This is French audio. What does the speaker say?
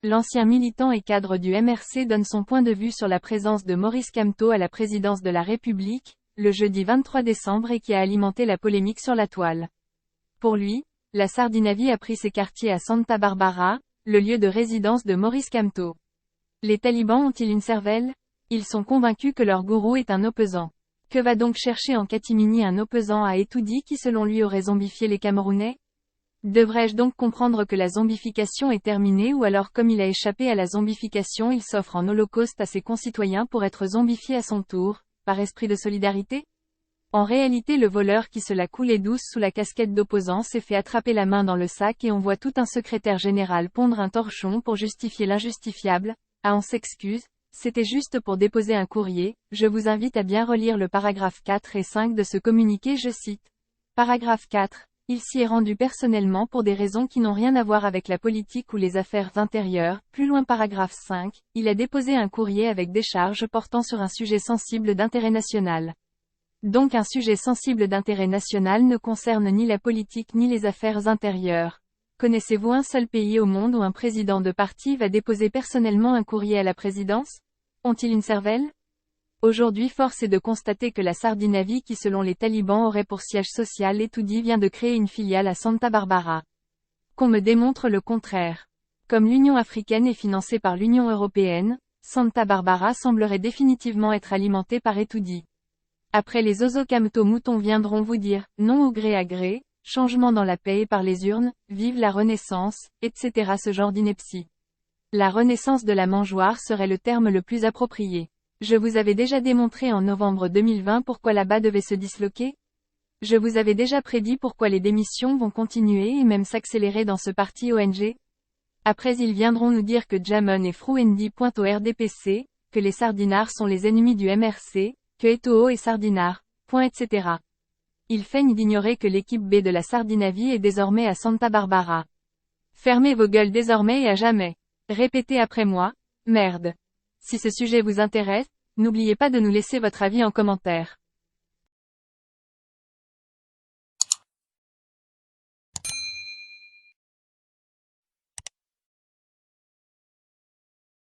L'ancien militant et cadre du MRC donne son point de vue sur la présence de Maurice Kamto à la présidence de la République, le jeudi 23 décembre et qui a alimenté la polémique sur la toile. Pour lui, la Sardinavie a pris ses quartiers à Santa Barbara, le lieu de résidence de Maurice Kamto. Les talibans ont-ils une cervelle? Ils sont convaincus que leur gourou est un opposant. Que va donc chercher en catimini un opposant à Etoudi qui selon lui aurait zombifié les Camerounais? Devrais-je donc comprendre que la zombification est terminée ou alors comme il a échappé à la zombification il s'offre en holocauste à ses concitoyens pour être zombifié à son tour, par esprit de solidarité? En réalité le voleur qui se la coulait douce sous la casquette d'opposant s'est fait attraper la main dans le sac et on voit tout un secrétaire général pondre un torchon pour justifier l'injustifiable. Ah on s'excuse, c'était juste pour déposer un courrier, je vous invite à bien relire le paragraphe 4 et 5 de ce communiqué je cite. Paragraphe 4. Il s'y est rendu personnellement pour des raisons qui n'ont rien à voir avec la politique ou les affaires intérieures. Plus loin paragraphe 5, il a déposé un courrier avec décharge portant sur un sujet sensible d'intérêt national. Donc un sujet sensible d'intérêt national ne concerne ni la politique ni les affaires intérieures. Connaissez-vous un seul pays au monde où un président de parti va déposer personnellement un courrier à la présidence? Ont-ils une cervelle? Aujourd'hui force est de constater que la Sardinavie qui selon les talibans aurait pour siège social Etoudi vient de créer une filiale à Santa Barbara. Qu'on me démontre le contraire. Comme l'Union africaine est financée par l'Union européenne, Santa Barbara semblerait définitivement être alimentée par Etoudi. Après les Ozo-Kamto moutons viendront vous dire, non au gré à gré, changement dans la paix et par les urnes, vive la Renaissance, etc. Ce genre d'ineptie. La renaissance de la mangeoire serait le terme le plus approprié. Je vous avais déjà démontré en novembre 2020 pourquoi là-bas devait se disloquer. Je vous avais déjà prédit pourquoi les démissions vont continuer et même s'accélérer dans ce parti ONG. Après ils viendront nous dire que Jamon et Frouendi pointent au RDPC, que les sardinards sont les ennemis du MRC, que Eto'o est sardinard, etc. Ils feignent d'ignorer que l'équipe B de la Sardinavie est désormais à Santa Barbara. Fermez vos gueules désormais et à jamais. Répétez après moi, merde. Si ce sujet vous intéresse, n'oubliez pas de nous laisser votre avis en commentaire.